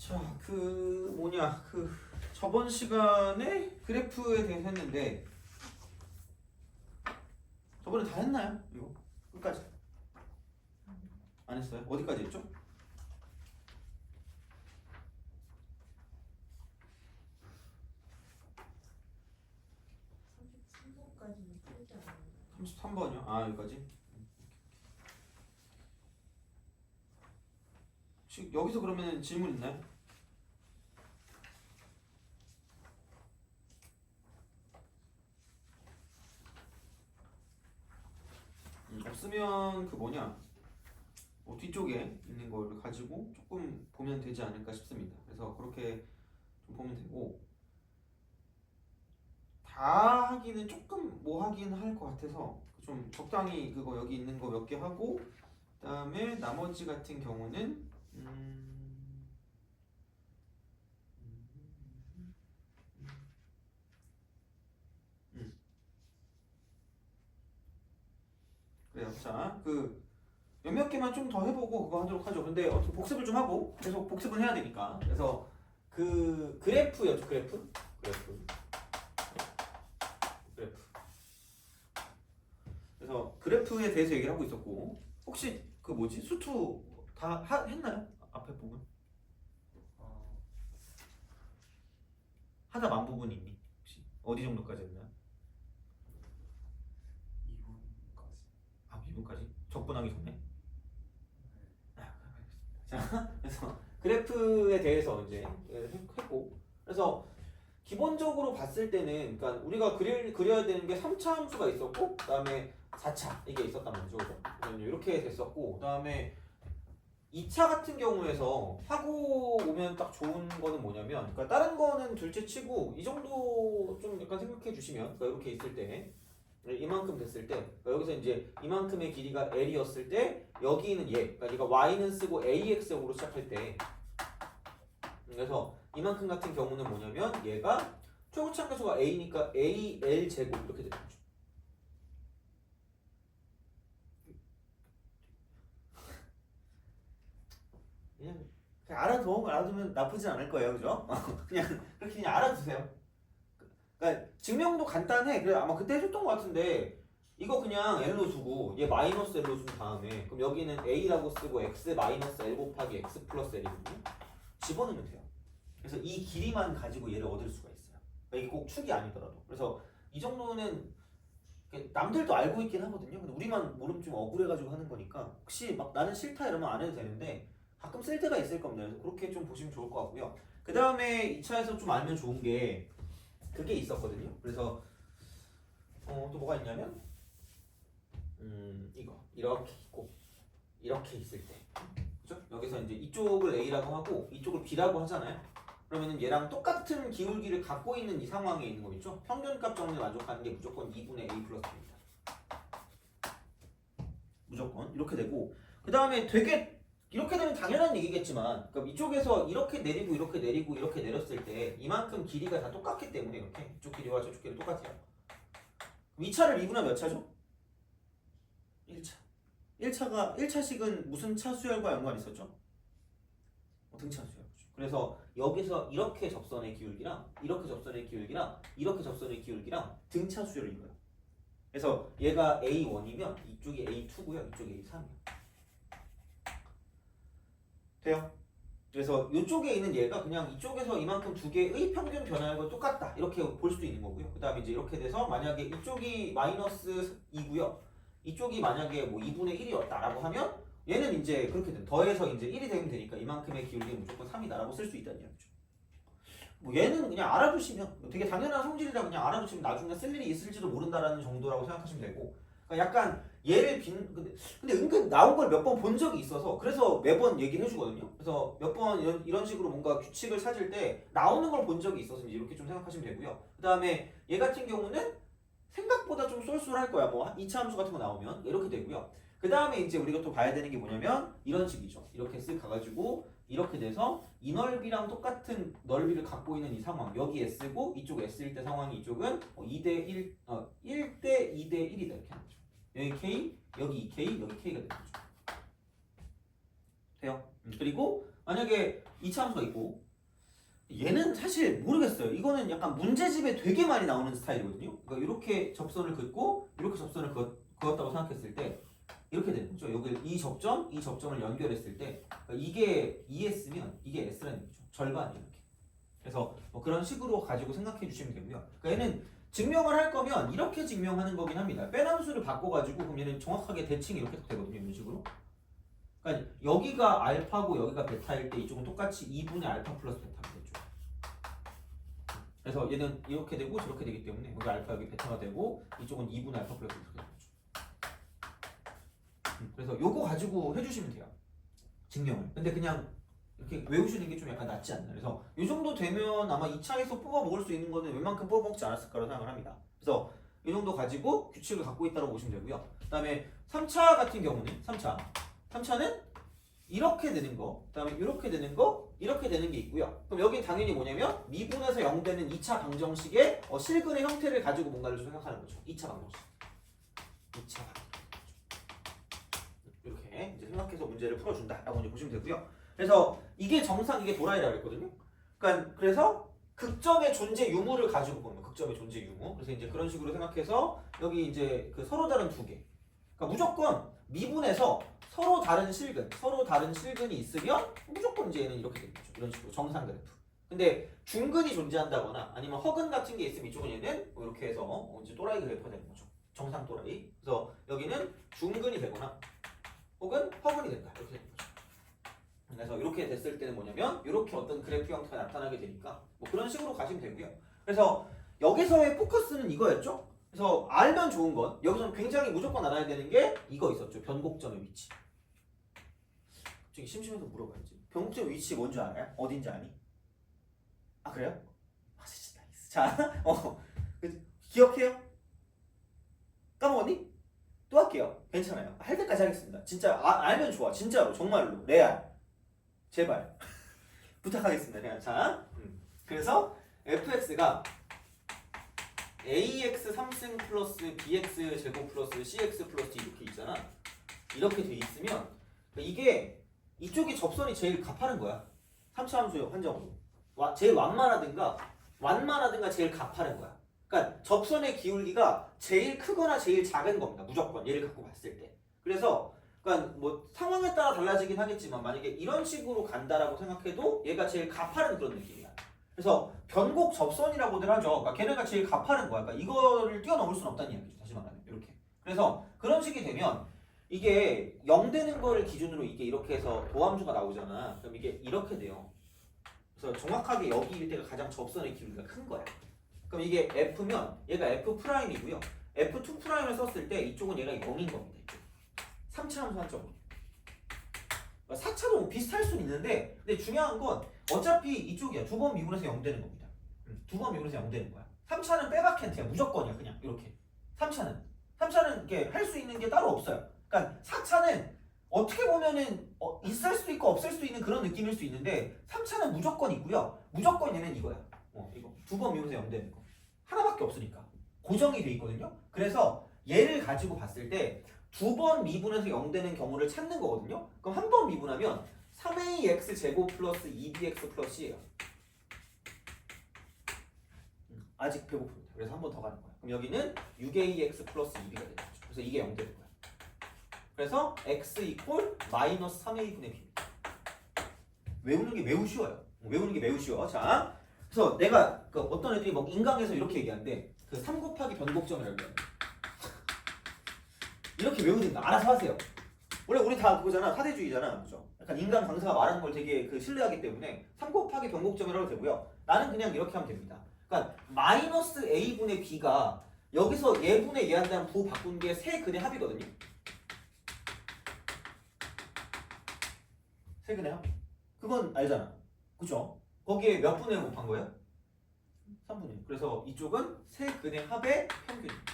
자, 저번 시간에 그래프에 대해서 했는데 저번에 다 했나요? 이거 끝까지 안 했어요? 어디까지 했죠? 33번까지는 풀지 않았나요? 33번이요? 아, 여기까지? 여기서 그러면 질문 있나요? 없으면 뒤쪽에 있는 걸 가지고 조금 보면 되지 않을까 싶습니다. 그래서 그렇게 좀 보면 되고, 다 하기는 조금 뭐 하긴 할 것 같아서 좀 적당히 그거 여기 있는 거 몇 개 하고, 그다음에 나머지 같은 경우는 그래요. 자, 몇몇 개만 좀 더 해보고 그거 하도록 하죠. 근데 어떻게 복습을 좀 하고 계속 복습은 해야 되니까. 그래서 그래프였죠. 그래프. 그래서 그래프에 대해서 얘기를 하고 있었고, 혹시 수투 다 했나요? 앞에 부분? 하다 만 부분 있니? 혹시 어디 정도까지 했나요? 2분까지. 아, 미분까지? 적분하기 전에? 자, 그래서 그래프에 대해서 이제 했고, 그래서 기본적으로 봤을 때는, 그러니까 우리가 그려야 되는 게 3차 함수가 있었고, 그다음에 4차 이게 있었단 말이죠, 그죠? 이렇게 됐었고, 그다음에 2차 같은 경우에서 하고 오면 딱 좋은 거는 뭐냐면, 그러니까 다른 거는 둘째 치고 이 정도 좀 약간 생각해 주시면, 그러니까 이렇게 있을 때 이만큼 됐을 때, 그러니까 여기서 이제 이만큼의 길이가 L이었을 때 여기는 그러니까 얘가 Y는 쓰고 AX역으로 시작할 때, 그래서 이만큼 같은 경우는 뭐냐면 얘가 최고차함수가 A니까 AL 제곱 이렇게 되는 거죠. 그냥 알아두면 나쁘진 않을 거예요, 그죠? 그렇게 알아두세요. 그러니까 증명도 간단해. 그래 아마 그때 해줬던 것 같은데, 이거 그냥 L로 두고 얘 마이너스 L로 준 다음에, 그럼 여기는 A라고 쓰고 X 마이너스 L 곱하기 X 플러스 L이거든요. 집어넣으면 돼요. 그래서 이 길이만 가지고 얘를 얻을 수가 있어요. 그러니까 이게 꼭 축이 아니더라도. 그래서 이 정도는 남들도 알고 있긴 하거든요. 근데 우리만 모르면 좀 억울해가지고 하는 거니까, 혹시 막 나는 싫다 이러면 안 해도 되는데 가끔 쓸 때가 있을 겁니다. 그래서 그렇게 좀 보시면 좋을 것 같고요. 그 다음에 2차에서 좀 알면 좋은 게 그게 있었거든요. 그래서 또 뭐가 있냐면 이거 이렇게 있고 이렇게 있을 때, 그죠? 여기서 이제 이쪽을 A라고 하고 이쪽을 B라고 하잖아요. 그러면은 얘랑 똑같은 기울기를 갖고 있는 이 상황에 있는 거겠죠? 평균값 정리에 만족하는 게 무조건 2분의 A 플러스 B입니다. 무조건 이렇게 되고, 그 다음에 되게 이렇게 되면 당연한 얘기겠지만, 그러니까 이쪽에서 이렇게 내리고 이렇게 내리고 이렇게 내렸을 때 이만큼 길이가 다 똑같기 때문에 이렇게 이쪽 길이와 저쪽 길이 똑같아요. 2차를 미분하면 몇 차죠? 1차. 1차식은 무슨 차 수열과 연관이 있었죠? 등차 수열. 그래서 여기서 이렇게 접선의 기울기랑 이렇게 접선의 기울기랑 이렇게 접선의 기울기랑 등차 수열을 이뤄요. 그래서 얘가 A1이면 이쪽이 A2고요. 이쪽이 A3이에요. 돼요? 그래서 이쪽에 있는 얘가 그냥 이쪽에서 이만큼 두 개의 평균 변화율과 똑같다 이렇게 볼 수도 있는 거고요. 그 다음에 이제 이렇게 돼서 만약에 이쪽이 마이너스 2고요. 이쪽이 만약에 뭐 2분의 1이었다라고 하면 얘는 이제 그렇게 돼. 더해서 이제 1이 되면 되니까 이만큼의 기울기는 무조건 3이다라고 쓸 수 있다는 얘기죠. 뭐 얘는 그냥 알아두시면, 되게 당연한 성질이라 그냥 알아두시면 나중에 쓸 일이 있을지도 모른다라는 정도라고 생각하시면 되고, 그러니까 약간 얘를 근데 은근 나온 걸 몇 번 본 적이 있어서 그래서 매번 얘기를 해주거든요. 그래서 몇 번 이런 식으로 뭔가 규칙을 찾을 때 나오는 걸 본 적이 있어서 이제 이렇게 좀 생각하시면 되고요. 그 다음에 얘 같은 경우는 생각보다 좀 쏠쏠할 거야. 뭐 2차 함수 같은 거 나오면 이렇게 되고요. 그 다음에 이제 우리가 또 봐야 되는 게 뭐냐면 이런 식이죠. 이렇게 쓱 가가지고 이렇게 돼서 이 넓이랑 똑같은 넓이를 갖고 있는 이 상황, 여기 S고 이쪽 S일 때 상황이 이쪽은 2대1, 1대 2대 1이다 이렇게 하는 거죠. 여기 K, 여기 2K, 여기 K가 되는 거죠. 돼요? 그리고 만약에 2차 함수가 있고 얘는 사실 모르겠어요. 이거는 약간 문제집에 되게 많이 나오는 스타일이거든요. 그러니까 이렇게 접선을 긋고 이렇게 접선을 그었다고 생각했을 때 이렇게 되는 거죠. 여기 이 접점을 연결했을 때 그러니까 이게 2S면 이게 S라는 거죠. 절반이에요. 이렇게. 그래서 뭐 그런 식으로 가지고 생각해 주시면 되고요. 그러니까 얘는 증명을 할 거면 이렇게 증명하는 거긴 합니다. 빼함수를 바꿔가지고 그럼 얘는 정확하게 대칭이 이렇게 되거든요. 이런 식으로. 그러니까 여기가 알파고 여기가 베타일 때 이쪽은 똑같이 2분의 알파 플러스 베타가 되죠. 그래서 얘는 이렇게 되고 저렇게 되기 때문에 여기 알파 여기 베타가 되고 이쪽은 2분의 알파 플러스 이렇게 되는 거죠. 그래서 요거 가지고 해주시면 돼요. 증명을. 근데 그냥 이렇게 외우시는 게 좀 약간 낫지 않나. 그래서 이 정도 되면 아마 2차에서 뽑아 먹을 수 있는 거는 웬만큼 뽑아 먹지 않았을까라고 생각을 합니다. 그래서 이 정도 가지고 규칙을 갖고 있다고 보시면 되고요. 그 다음에 3차 같은 경우는 3차는 이렇게 되는 거, 그 다음에 이렇게 되는 거, 이렇게 되는 게 있고요. 그럼 여기 당연히 뭐냐면 미분에서 0 되는 2차 방정식의 실근의 형태를 가지고 뭔가를 좀 생각하는 거죠. 2차 방정식. 2차 방정식. 이렇게 이제 생각해서 문제를 풀어준다라고 이제 보시면 되고요. 그래서 이게 정상, 이게 도라이라고 했거든요. 그러니까 그래서 극점의 존재 유무를 가지고 보는 거, 극점의 존재 유무. 그래서 이제 그런 식으로 생각해서 여기 이제 그 서로 다른 두 개. 그러니까 무조건 미분에서 서로 다른 실근이 있으면 무조건 이제 얘는 이렇게 되는 거죠. 이런 식으로 정상 그래프. 근데 중근이 존재한다거나 아니면 허근 같은 게 있으면 이쪽은 얘는 뭐 이렇게 해서 이제 또라이 그래프가 되는 거죠. 정상 또라이. 그래서 여기는 중근이 되거나 혹은 허근이 된다. 이렇게 되는 거죠. 그래서 이렇게 됐을 때는 뭐냐면 이렇게 어떤 그래프 형태가 나타나게 되니까 뭐 그런 식으로 가시면 되고요. 그래서 여기서의 포커스는 이거였죠. 그래서 알면 좋은 건 여기서는 굉장히 무조건 알아야 되는 게 이거 있었죠. 변곡점의 위치. 갑자기 심심해서 물어봐야지. 변곡점의 위치 뭔지 알아요? 어딘지 아니? 아 그래요? 아 진짜 나이스. 자, 기억해요? 까먹었니? 또 할게요. 괜찮아요. 할 때까지 하겠습니다. 진짜 알면 좋아. 진짜로 정말로 레알. 제발 부탁하겠습니다. 그냥 자, 그래서 fx가 ax 3승 플러스 bx 제곱 플러스 cx 플러스 d 이렇게 있잖아. 이렇게 돼 있으면 이게 이쪽이 접선이 제일 가파른 거야. 3차 함수 한정으로 제일 완만하든가 제일 가파른 거야. 그러니까 접선의 기울기가 제일 크거나 제일 작은 겁니다. 무조건 얘를 갖고 봤을 때. 그래서 그러니까 뭐 상황에 따라 달라지긴 하겠지만 만약에 이런 식으로 간다라고 생각해도 얘가 제일 가파른 그런 느낌이야. 그래서 변곡 접선이라고들 하죠. 그러니까 걔네가 제일 가파른 거야. 그러니까 이거를 뛰어넘을 수는 없다는 이야기죠. 다시 말하면 이렇게. 그래서 그런 식이 되면 이게 0 되는 거를 기준으로 이게 이렇게 해서 도함수가 나오잖아. 그럼 이게 이렇게 돼요. 그래서 정확하게 여기일 때가 가장 접선의 기울기가 큰 거야. 그럼 이게 F면 얘가 F'이고요. F2'을 썼을 때 이쪽은 얘가 0인 겁니다. 이쪽. 3차 함수 한 점. 4차도 뭐 비슷할 수는 있는데 근데 중요한 건 어차피 이쪽이야. 두 번 미분해서 0 되는 겁니다. 두 번 미분해서 0 되는 거야. 3차는 빼박캔트야. 무조건이야. 그냥 이렇게. 3차는 이렇게 할 수 있는 게 따로 없어요. 그러니까 4차는 어떻게 보면은 있을 수도 있고 없을 수도 있는 그런 느낌일 수 있는데 3차는 무조건 있고요. 무조건 얘는 이거야. 이거 두 번 미분해서 0 되는 거. 하나밖에 없으니까. 고정이 돼 있거든요. 그래서 얘를 가지고 봤을 때 두 번 미분해서 0 되는 경우를 찾는 거거든요. 그럼 한 번 미분하면 3ax 제곱 플러스 2bx 플러스 c예요. 아직 배고픕니다. 그래서 한 번 더 가는 거야. 그럼 여기는 6ax 플러스 2b가 되는 거죠. 그래서 이게 0 되는 거야. 그래서 x 이퀄 마이너스 3a분의 b입니다. 외우는 게 매우 쉬워요. 자, 그래서 내가 어떤 애들이 막 인강에서 이렇게 얘기하는데 그 3 곱하기 변곡점이라고 얘기하는데 이렇게 외우든가 알아서 하세요. 원래 우리 다 그거잖아. 사대주의잖아. 그죠? 약간 인간 강사가 말하는 걸 되게 신뢰하기 때문에 3 곱하기 변곡점이라고 되고요. 나는 그냥 이렇게 하면 됩니다. 그러니까 마이너스 a분의 b가 여기서 얘분의 얘한다는 부 바꾼 게 세 근의 합이거든요. 세 근의 합. 그건 알잖아. 그죠? 거기에 몇 분의 곱한 거예요? 3분의 1. 그래서 이쪽은 세 근의 합의 평균입니다.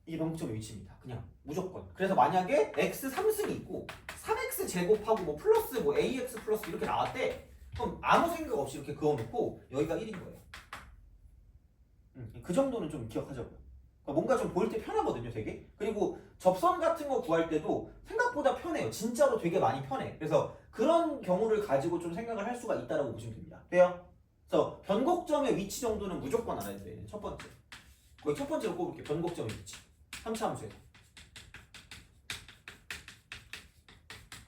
이게 변곡점의 위치입니다. 그냥 무조건. 그래서 만약에 x 3승이 있고 3x 제곱하고 뭐 플러스 뭐 ax 플러스 이렇게 나왔대. 그럼 아무 생각 없이 이렇게 그어놓고 여기가 1인 거예요. 그 정도는 좀 기억하자고요. 그러니까 뭔가 좀 보일 때 편하거든요, 되게. 그리고 접선 같은 거 구할 때도 생각보다 편해요. 진짜로 되게 많이 편해. 그래서 그런 경우를 가지고 좀 생각을 할 수가 있다라고 보시면 됩니다. 돼요? 그래서 변곡점의 위치 정도는 무조건 알아야 돼요. 첫 번째. 거기 첫 번째로 꼽을게요. 변곡점의 위치. 3차 함수에서.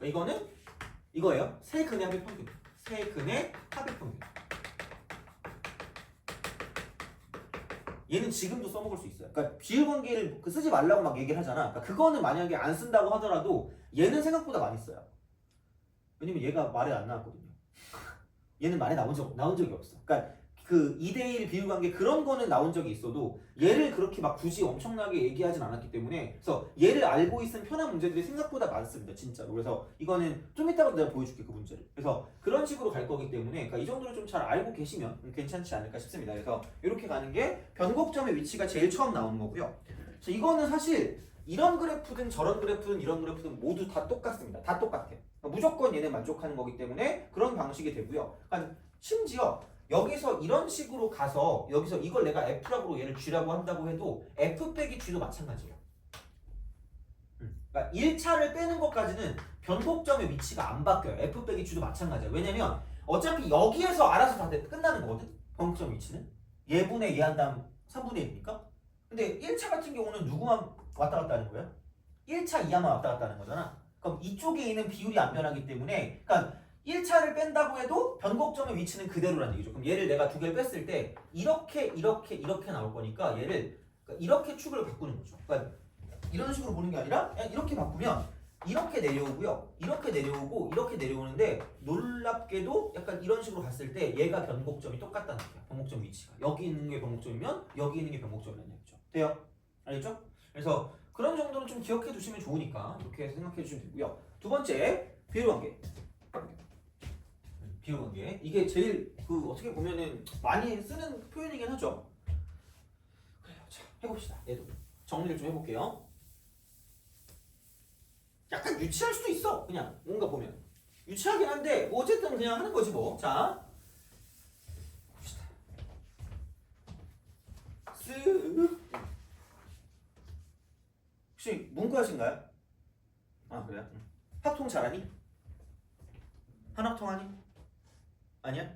이거는 이거예요. 세 근의 합의 평균. 세 근의 합의 평균. 얘는 지금도 써먹을 수 있어요. 그러니까 비율 관계를 쓰지 말라고 막 얘기를 하잖아. 그러니까 그거는 만약에 안 쓴다고 하더라도 얘는 생각보다 많이 써요. 왜냐면 얘가 말에 안 나왔거든요. 얘는 말에 나온 적이 없어. 그러니까 그 2대1 비율 관계 그런 거는 나온 적이 있어도 얘를 그렇게 막 굳이 엄청나게 얘기하진 않았기 때문에 그래서 얘를 알고 있으면 편한 문제들이 생각보다 많습니다. 진짜로. 그래서 이거는 좀 이따가 내가 보여줄게 그 문제를. 그래서 그런 식으로 갈 거기 때문에 그러니까 이 정도를 좀 잘 알고 계시면 괜찮지 않을까 싶습니다. 그래서 이렇게 가는 게 변곡점의 위치가 제일 처음 나오는 거고요. 그래서 이거는 사실 이런 그래프든 저런 그래프든 이런 그래프든 모두 다 똑같습니다. 다 똑같아요. 그러니까 무조건 얘네 만족하는 거기 때문에 그런 방식이 되고요. 그러니까 심지어 여기서 이런 식으로 가서 여기서 이걸 내가 F라고 얘를 G라고 한다고 해도 F 빼기 G도 마찬가지예요. 그러니까 1차를 빼는 것까지는 변곡점의 위치가 안 바뀌어요. F 빼기 G도 마찬가지예요. 왜냐면 어차피 여기에서 알아서 다 끝나는 거거든. 변곡점 위치는 얘분의 얘 한 다음 3분의 1이니까. 근데 1차 같은 경우는 누구만 왔다 갔다 하는 거예요? 1차 이하만 왔다 갔다 하는 거잖아. 그럼 이쪽에 있는 비율이 안 변하기 때문에 그러니까 1차를 뺀다고 해도 변곡점의 위치는 그대로라는 얘기죠. 그럼 얘를 내가 두 개를 뺐을 때 이렇게 나올 거니까 얘를 그러니까 이렇게 축을 바꾸는 거죠. 그러니까 이런 식으로 보는 게 아니라 그냥 이렇게 바꾸면 이렇게 내려오고요. 이렇게 내려오고 이렇게 내려오는데 놀랍게도 약간 이런 식으로 갔을 때 얘가 변곡점이 똑같다는 거야. 변곡점 위치가. 여기 있는 게 변곡점이면 여기 있는 게 변곡점이라는 얘기죠. 돼요? 알겠죠? 그래서 그런 정도는 좀 기억해 두시면 좋으니까 이렇게 생각해 주시면 되고요. 두 번째, 비율 관계. 비율 관계. 이게 제일 그 어떻게 보면은 많이 쓰는 표현이긴 하죠. 그래요. 자, 해봅시다. 얘도 정리를 좀 해볼게요. 약간 유치할 수도 있어. 그냥 뭔가 보면 유치하긴 한데 뭐 어쨌든 그냥 하는 거지 뭐. 자, 봅시다. 쓱. 혹시 문과신가요? 아 그래요? 합통 잘하니? 한합통 하니? 아니야?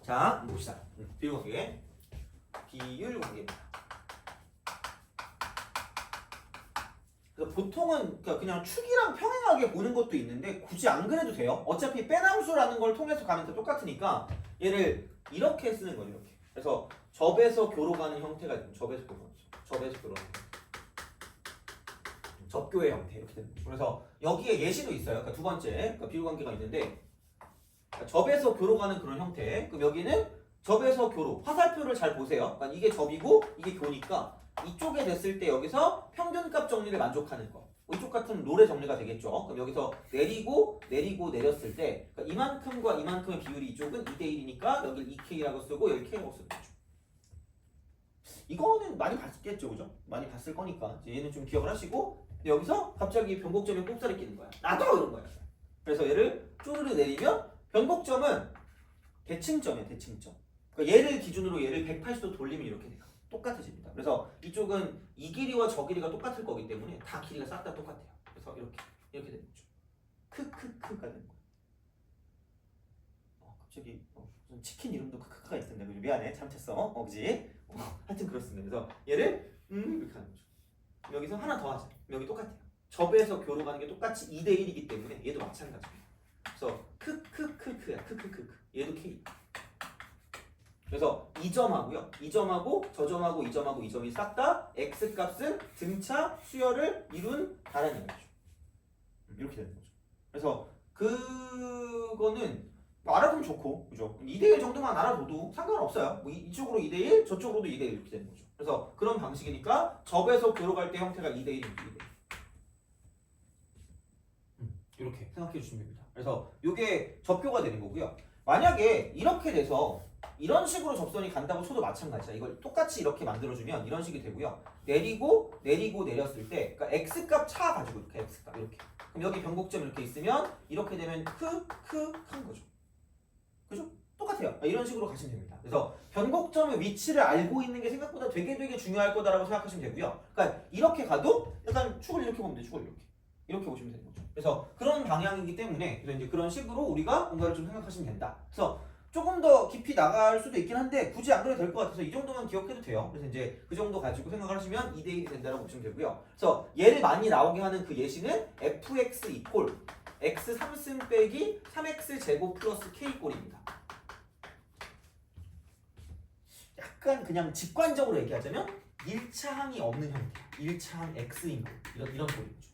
자, 봅시다. 비율 관계. 비율 관계입니다. 그래서 보통은 그냥 축이랑 평행하게 보는 것도 있는데 굳이 안 그래도 돼요. 어차피 빼남수라는 걸 통해서 가면 다 똑같으니까 얘를 이렇게 쓰는 거예요. 이렇게. 그래서 접에서 교로 가는 형태가 있고 접에서 교로 접교의 형태 이렇게 되는 거죠. 그래서 여기에 예시도 있어요. 그러니까 두 번째 그러니까 비율 관계가 있는데 그러니까 접에서 교로 가는 그런 형태. 그럼 여기는 접에서 교로 화살표를 잘 보세요. 그러니까 이게 접이고 이게 교니까 이쪽에 됐을 때 여기서 평균값 정리를 만족하는 거. 이쪽 같은 롤의 정리가 되겠죠. 그럼 여기서 내리고 내렸을 때 그러니까 이만큼과 이만큼의 비율이 이쪽은 2대1이니까 여기를 2K라고 쓰고 여기 K라고 쓰는 거죠. 이거는 많이 봤겠죠, 그죠? 많이 봤을 거니까 얘는 좀 기억을 하시고 여기서 갑자기 변곡점에 꼽사리 끼는 거야. 나도 이런 거야. 그래서 얘를 쪼르르 내리면 변곡점은 대칭점이에요, 대칭점. 그러니까 얘를 기준으로 얘를 180도 돌리면 이렇게 돼요. 똑같아집니다. 그래서 이쪽은 이 길이와 저 길이가 똑같을 거기 때문에 다 길이가 싹 다 똑같아요. 그래서 이렇게 되는 거죠. 크크크가 되는 거예요. 갑자기 무슨 치킨 이름도 크크크가 있던데 그죠? 미안해, 잘못했어. 그지? 하여튼 그렇습니다. 그래서 얘를 이렇게 하는 거죠. 여기서 하나 더 하자. 여기 똑같아요. 접에서 교로 가는 게 똑같이 2대1이기 때문에 얘도 마찬가지예요. 그래서 크크크크야. 크크크크. 얘도 K. 그래서 이 점하고요. 이 점하고 저 점하고 이 점하고 이 점이 싹 다 x 값은 등차 수열을 이룬 다른 얘기죠. 이렇게 되는 거죠. 그래서 그거는 뭐 알아두면 좋고, 그죠? 2대1 정도만 알아둬도 상관없어요. 뭐 이쪽으로 2대1, 저쪽으로도 2대1 이렇게 되는 거죠. 그래서 그런 방식이니까 접에서 교로 갈 때 형태가 2대1입니다. 2대1. 이렇게 생각해 주시면 됩니다. 그래서 이게 접교가 되는 거고요. 만약에 이렇게 돼서 이런 식으로 접선이 간다고 쳐도 마찬가지야. 이걸 똑같이 이렇게 만들어주면 이런 식이 되고요. 내리고 내렸을 때 그러니까 x값 차 가지고 이렇게 x값 이렇게. 그럼 여기 변곡점 이렇게 있으면 이렇게 되면 한 거죠. 그죠? 똑같아요. 이런 식으로 가시면 됩니다. 그래서 변곡점의 위치를 알고 있는 게 생각보다 되게 중요할 거다라고 생각하시면 되고요. 그러니까 이렇게 가도 약간 축을 이렇게 보면 돼. 축을 이렇게 보시면 되는 거죠. 그래서 그런 방향이기 때문에 그래서 이제 그런 식으로 우리가 뭔가를 좀 생각하시면 된다. 그래서 조금 더 깊이 나갈 수도 있긴 한데 굳이 안 그래도 될 것 같아서 이 정도만 기억해도 돼요. 그래서 이제 그 정도 가지고 생각을 하시면 2대1이 된다고 보시면 되고요. 그래서 얘를 많이 나오게 하는 그 예시는 fx 이퀄 x 3승 빼기 3x 제곱 플러스 k 꼴입니다. 약간 그냥 직관적으로 얘기하자면 1차항이 없는 형태, 1차항 x인 꼴 이런 꼴이죠.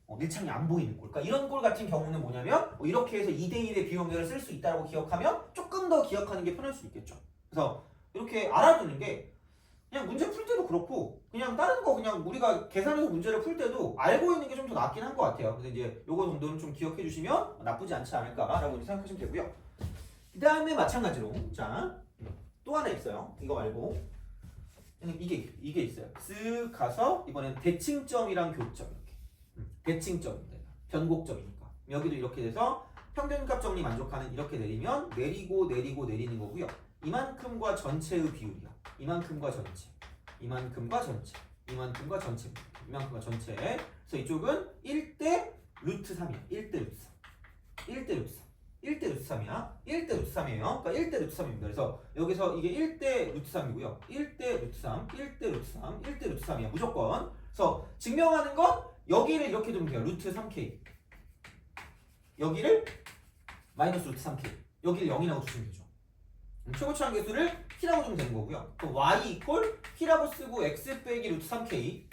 1차항이 안 보이는 꼴. 그러니까 이런 꼴 같은 경우는 뭐냐면 이렇게 해서 2대1의 비용계를 쓸 수 있다고 기억하면 조금 더 기억하는 게 편할 수 있겠죠. 그래서 이렇게 알아두는 게 그냥 문제 풀 때도 그렇고 그냥 다른 거 그냥 우리가 계산해서 문제를 풀 때도 알고 있는 게 좀 더 낫긴 한 것 같아요. 그래서 이제 요거 정도는 좀 기억해 주시면 나쁘지 않지 않을까라고 생각하시면 되고요. 그 다음에 마찬가지로 자 또 하나 있어요. 이거 말고 이게 있어요. 쓱 가서 이번엔 대칭점이랑 교점 이렇게 대칭점입니다. 변곡점이니까 여기도 이렇게 돼서 평균값 정리 만족하는 이렇게 내리면 내리는 거고요. 이만큼과 전체의 비율이야. 이만큼과 전체, 이만큼과 전체, 이만큼과 전체, 이만큼과 전체. 그래서 이쪽은 1대 루트 3이야. 1대 루트 3, 1대 루트 3, 1대 루트 3이야. 1대 루트 3이에요. 그러니까 1대 루트 3입니다. 그래서 여기서 이게 1대 루트 3이고요. 1대 루트 3, 1대 루트 3, 1대 루트 3이야. 무조건. 그래서 증명하는 건 여기를 이렇게 두면 돼요. 루트 3k. 여기를 마이너스 루트 3k. 여기를 0이라고 주시면 되죠. 최고치 한계수를 p라고 주면 되는 거고요. 그럼 y 이퀄 p라고 쓰고 x 빼기 루트 3k.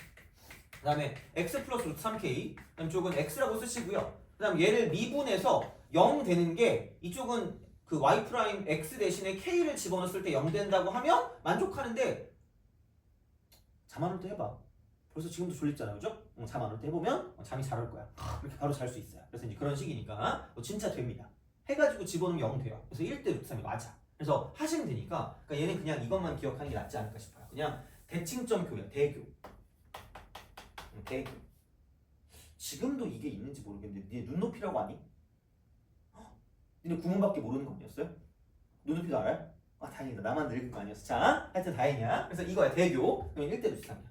그 다음에 x 플러스 루트 3k. 그 다음 쪽은 x라고 쓰시고요. 그 다음 얘를 미분해서 0 되는 게 이쪽은 그 y 프라임 x 대신에 k를 집어넣었을 때 0 된다고 하면 만족하는데 잠 안 올 때 해봐. 벌써 지금도 졸립잖아요, 그죠? 잠 안 올 때 해보면 잠이 잘 올 거야. 이렇게 바로 잘 수 있어요. 그래서 이제 그런 식이니까 진짜 됩니다. 해가지고 집어넣으면 0 돼요. 그래서 1대 루트 3이 맞아. 그래서 하시면 되니까 그러니까 얘는 그냥 이것만 기억하는 게 낫지 않을까 싶어요. 그냥 대칭점 교야, 대교. 대교. 지금도 이게 있는지 모르겠는데 니네 눈높이라고 아니? 니네 구문밖에 모르는 거 아니었어요? 눈높이도 알아요? 아 다행이다. 나만 늙은 거 아니었어. 자, 하여튼 다행이야. 그래서 이거야, 대교. 그러면 1대 루트 3이야.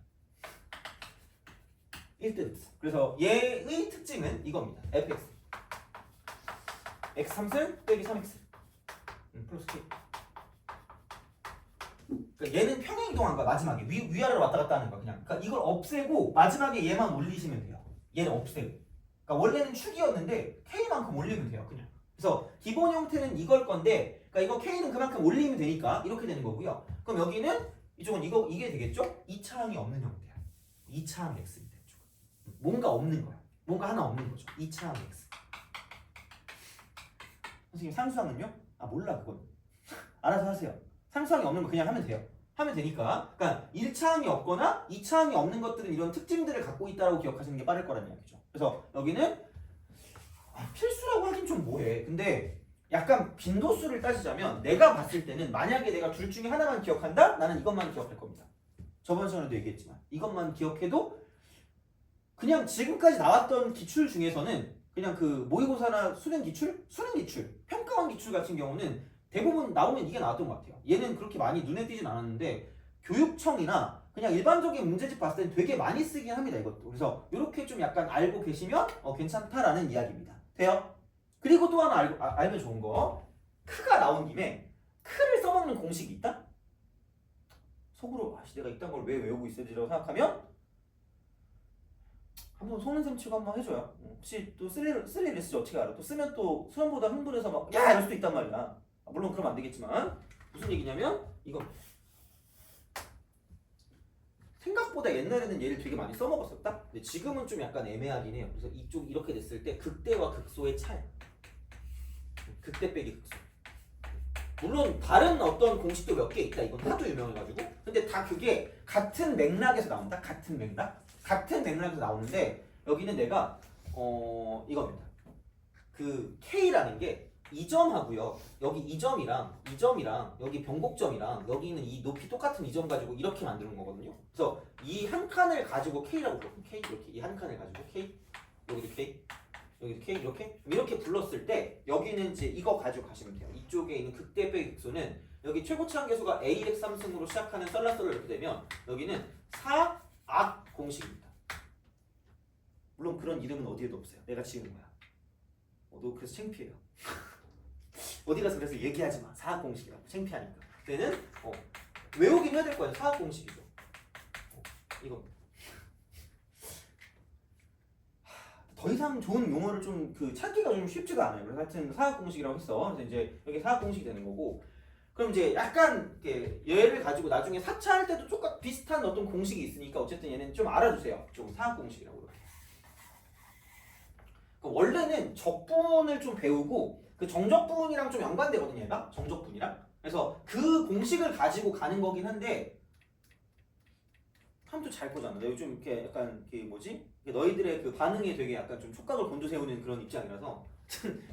1대 루트 3. 그래서 얘의 특징은 이겁니다. fx x 3승 빼기 3x 플러스 k. 그러니까 얘는 평행 이동한 거야. 마지막에 위아래로 왔다 갔다 하는 거야. 그냥 그러니까 이걸 없애고 마지막에 얘만 올리시면 돼요. 얘는 없애고. 그러니까 원래는 축이었는데 k만큼 올리면 돼요. 그냥. 그래서 기본 형태는 이걸 건데 그러니까 이거 k는 그만큼 올리면 되니까 이렇게 되는 거고요. 그럼 여기는 이쪽은 이게 되겠죠? 2차항이 없는 형태야. 2차항 x입니다. 이쪽은. 뭔가 없는 거야. 뭔가 하나 없는 거죠. 2차항 x. 선생님 상수항은요? 아 몰라 그건. 알아서 하세요. 상수항이 없는 거 그냥 하면 돼요. 하면 되니까. 그러니까 1차항이 없거나 2차항이 없는 것들은 이런 특징들을 갖고 있다고 기억하시는 게 빠를 거라는 이야기죠. 그래서 여기는 필수라고 하긴 좀 뭐해. 근데 약간 빈도수를 따지자면 내가 봤을 때는 만약에 내가 둘 중에 하나만 기억한다? 나는 이것만 기억할 겁니다. 저번 시간에도 얘기했지만 이것만 기억해도 그냥 지금까지 나왔던 기출 중에서는 그냥 그 모의고사나 수능 기출, 평가원 기출 같은 경우는 대부분 나오면 이게 나왔던 것 같아요. 얘는 그렇게 많이 눈에 띄진 않았는데 교육청이나 그냥 일반적인 문제집 봤을 땐 되게 많이 쓰긴 합니다. 이것도. 그래서 이렇게 좀 약간 알고 계시면 괜찮다라는 이야기입니다. 돼요? 그리고 또 하나 알면 좋은 거. 크가 나온 김에 크를 써먹는 공식이 있다? 속으로 내가 이딴 걸 왜 외우고 있어야지라고 생각하면 한번 속는 셈 치고 한번 해줘요. 혹시 또 쓸 일 있을지 어떻게 알아? 또 쓰면 또 수험보다 흥분해서 막 야 이럴 수도 있단 말이야. 물론 그러면 안 되겠지만 무슨 얘기냐면 이거 생각보다 옛날에는 얘를 되게 많이 써먹었었다? 근데 지금은 좀 약간 애매하긴 해요. 그래서 이쪽 이렇게 됐을 때 극대와 극소의 차이. 극대 빼기 극소. 물론 다른 어떤 공식도 몇 개 있다. 이건 하도 유명해가지고. 근데 다 그게 같은 맥락에서 나온다. 같은 맥락에서 나오는데 여기는 내가 이겁니다. 그 K라는 게 이 점하고요. 여기 이 점이랑 여기 변곡점이랑 여기 있는 이 높이 똑같은 이 점 가지고 이렇게 만드는 거거든요. 그래서 이 한 칸을 가지고 K라고 부르거든요. K 이렇게 이 한 칸을 가지고 K 여기도 K 여기 K 이렇게 불렀을 때 여기는 이제 이거 가지고 가시면 돼요. 이쪽에 있는 극대 빼기 극소는 여기 최고치 한계수가 Ax 3승으로 시작하는 썰라썰로 이렇게 되면 여기는 4악 공식입니다. 물론 그런 이름은 어디에도 없어요. 내가 지은 거야. 너 그래서 창피해요. 어디 가서 그래서 얘기하지 마. 4악 공식이라고 창피하니까. 그때는 외우긴 해야 될 거예요. 4악 공식이죠. 이거. 더 이상 좋은 용어를 좀 찾기가 좀 쉽지가 않아요. 그래서 하여튼 사학 공식이라고 했어. 그래서 이제 여기 사학 공식이 되는 거고. 그럼 이제 약간 이렇게 얘를 가지고 나중에 사차할 때도 조금 비슷한 어떤 공식이 있으니까 어쨌든 얘는 좀 알아두세요. 좀 사학 공식이라고 이렇게. 그러니까 원래는 적분을 좀 배우고 그 정적분이랑 좀 연관되거든요. 얘가 정적분이랑. 그래서 그 공식을 가지고 가는 거긴 한데 탐도 잘 보잖아. 내가 요즘 이렇게 약간 너희들의 그 반응에 되게 약간 좀 촉각을 곤두세우는 그런 입장이라서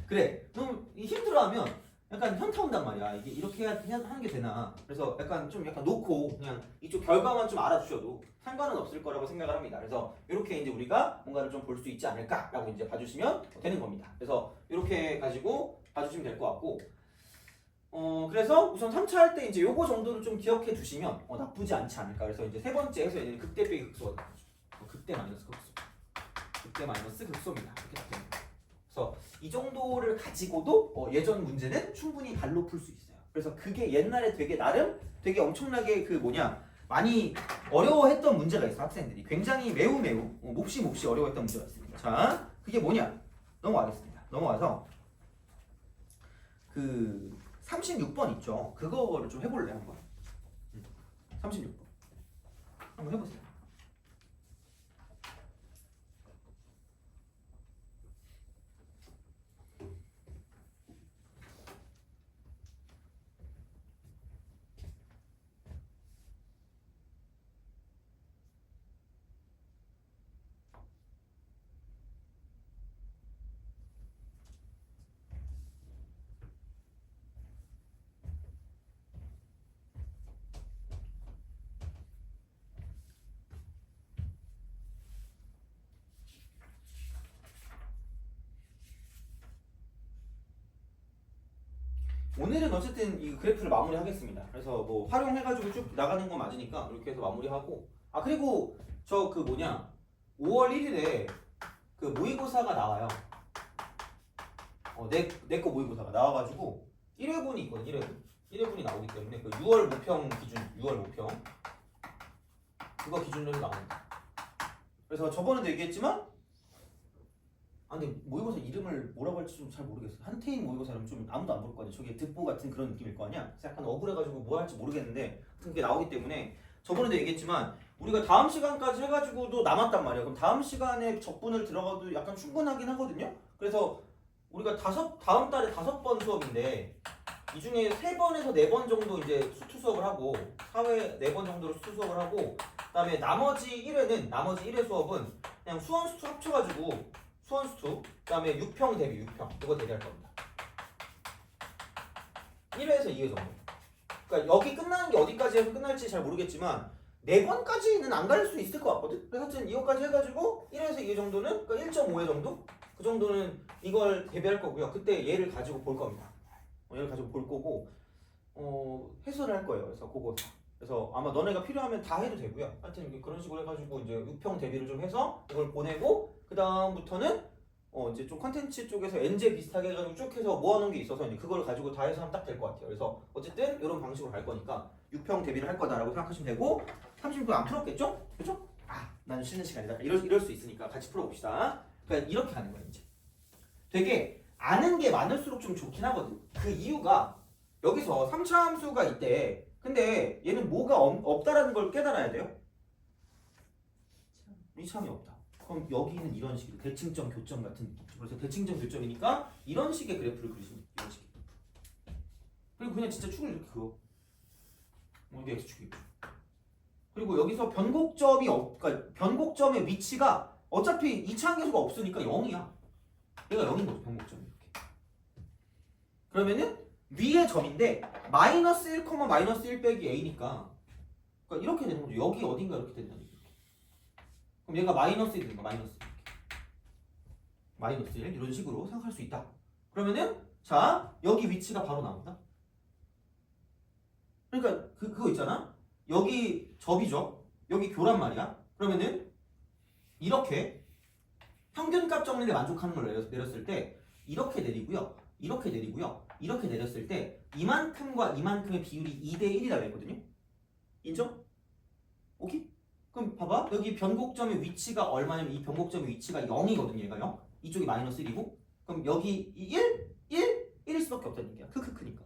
그래 너무 힘들어하면 약간 현타 온단 말이야. 이게 이렇게 하는 게 되나. 그래서 약간 놓고 그냥 이쪽 결과만 좀 알아주셔도 상관은 없을 거라고 생각을 합니다. 그래서 이렇게 이제 우리가 뭔가를 좀 볼 수 있지 않을까라고 이제 봐주시면 되는 겁니다. 그래서 이렇게 가지고 봐주시면 될 것 같고. 그래서 우선 3차 할 때 이제 요거 정도를 좀 기억해 두시면 나쁘지 않지 않을까. 그래서 이제 세 번째 해서 얘는 극대 빼기 극소가 되죠. 극대 마이너스 극소. 극대 마이너스 극소입니다. 이렇게 다 됩니다. 그래서 이 정도를 가지고도 예전 문제는 충분히 발로 풀 수 있어요. 그래서 그게 옛날에 나름 되게 엄청나게 많이 어려워했던 문제가 있어. 학생들이 굉장히 매우 몹시 어려워했던 문제가 있습니다. 자, 그게 뭐냐? 넘어가겠습니다. 넘어가서 36번 있죠. 그거를 좀 해볼래 한번. 36번 한번 해보세요. 오늘은 어쨌든 이 그래프를 마무리하겠습니다. 그래서 뭐 활용해가지고 쭉 나가는 건 맞으니까 이렇게 해서 마무리하고. 그리고 5월 1일에 그 모의고사가 나와요. 내 거 모의고사가 나와가지고 1회분이 있거든. 1회분이 나오기 때문에 그 6월 모평 기준, 6월 모평 그거 기준으로 해서 나옵니다. 그래서 저번에도 얘기했지만 근데 모의고사 이름을 뭐라고 할지 좀 잘 모르겠어. 한태인 모의고사는 좀 아무도 안 볼 거 아니야. 저게 듣보 같은 그런 느낌일 거 아니야. 그래서 약간 억울해가지고 뭐 할지 모르겠는데 그게 나오기 때문에 저번에도 얘기했지만 우리가 다음 시간까지 해가지고도 남았단 말이야. 그럼 다음 시간에 적분을 들어가도 약간 충분하긴 하거든요. 그래서 우리가 다음 달에 5번 수업인데 이 중에 3번에서 4번 정도 이제 수투 수업을 하고 사회 4번 정도로 수투 수업을 하고 그다음에 나머지 1회 수업은 그냥 수원 수투 합쳐가지고 수원수투, 그 다음에 6평 대비 6평 이거 대비할 겁니다. 1회에서 2회 정도. 그러니까 여기 끝나는 게 어디까지 해서 끝날지 잘 모르겠지만 4번까지는 안 갈 수 있을 것 같거든? 그래서 하여튼 이거까지 해가지고 1회에서 2회 정도는 그러니까 1.5회 정도? 그 정도는 이걸 대비할 거고요. 그때 얘를 가지고 볼 겁니다. 얘를 가지고 볼 거고 해설을 할 거예요. 그래서 그거 그래서 아마 너네가 필요하면 다 해도 되고요. 하여튼 그런 식으로 해가지고 이제 6평 대비를 좀 해서 이걸 보내고 그 다음부터는 이제 좀 컨텐츠 쪽에서 엔제 비슷하게 해가지고 쭉 해서 모아놓은 게 있어서 이제 그걸 가지고 다 해서 하면 딱 될 것 같아요. 그래서 어쨌든 이런 방식으로 갈 거니까 6평 대비를 할 거다라고 생각하시면 되고 30분 안 풀었겠죠? 그렇죠? 나는 쉬는 시간이다. 이럴 수 있으니까 같이 풀어봅시다. 그러니까 이렇게 하는 거예요. 이제 되게 아는 게 많을수록 좀 좋긴 하거든. 그 이유가 여기서 3차 함수가 있대. 근데 얘는 뭐가 없다라는 걸 깨달아야 돼요. 이참이 없다. 그럼 여기는 이런 식으로 대칭점 교점 같은 느낌이죠. 그래서 대칭점 교점이니까 이런 식의 그래프를 그리시면 돼요. 이런 식의 그래프. 그리고 그냥 진짜 축을 이렇게 그어. 이게 x축이고. 그리고 여기서 그러니까 변곡점의 위치가 어차피 2차 함계수가 없으니까 0이야. 얘가 0인 거죠. 변곡점이 이렇게. 그러면은 위의 점인데 마이너스 1, 마이너스 1 빼기 a니까 그러니까 이렇게 되는 거죠. 여기 어딘가 이렇게 된다는 얘기. 그럼 얘가 마이너스 1이 되는 거 마이너스 마이너스 1 이런 식으로 생각할 수 있다. 그러면은 자 여기 위치가 바로 나온다. 그러니까 그거 있잖아. 여기 접이죠. 여기 교란 말이야. 그러면은 이렇게 평균값 정리를 만족하는 걸 내렸을 때 이렇게 내리고요. 이렇게 내리고요. 이렇게 내렸을 때 이만큼과 이만큼의 비율이 2대 1이라고 했거든요. 인정? 오케이? 그럼 봐봐. 여기 변곡점의 위치가 얼마냐면 이 변곡점의 위치가 0이거든요. 얘가 0. 이쪽이 마이너스 1이고 그럼 여기 1일 수밖에 없다는 얘기야. 크크크니까.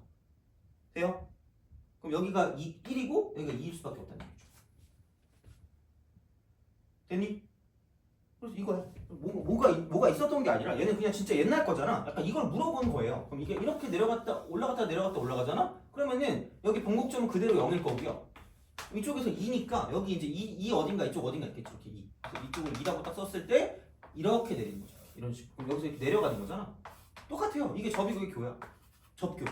돼요? 그럼 여기가 1이고 여기가 2일 수밖에 없다는 얘기죠. 됐니? 그래서 이거야. 뭐가 있었던 게 아니라 얘는 그냥 진짜 옛날 거잖아. 약간 이걸 물어보는 거예요. 그럼 이게 이렇게 내려갔다 올라갔다 내려갔다 올라가잖아? 그러면은 여기 변곡점은 그대로 0일 거고요. 이쪽에서 2니까 여기 이제 2 어딘가 이쪽 어딘가 있겠죠. 이렇게 2. 그래서 이쪽을 2라고 딱 썼을 때 이렇게 내리는 거죠. 이런 식으로. 그럼 여기서 이렇게 내려가는 거잖아. 똑같아요. 이게 접이고 이게 교야. 접교.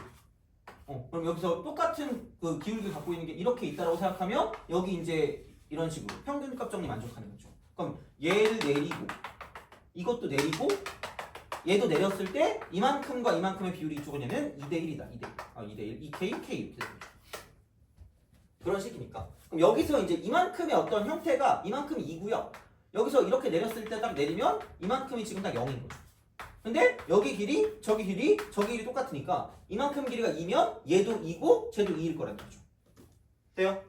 그럼 여기서 똑같은 그 기울기를 갖고 있는 게 이렇게 있다라고 생각하면 여기 이제 이런 식으로 평균값 정리 만족하는 거죠. 그럼 얘를 내리고 이것도 내리고 얘도 내렸을 때 이만큼과 이만큼의 비율이 이쪽은 얘는 2대 1이다. 2대 1. 2K, K 이렇게 되는 거죠. 그런 식이니까. 그럼 여기서 이제 이만큼의 어떤 형태가 이만큼이 2고요. 여기서 이렇게 내렸을 때 딱 내리면 이만큼이 지금 딱 0인 거죠. 근데 여기 길이, 저기 길이 똑같으니까 이만큼 길이가 2면 얘도 2고 쟤도 2일 거라는 거죠. 돼요?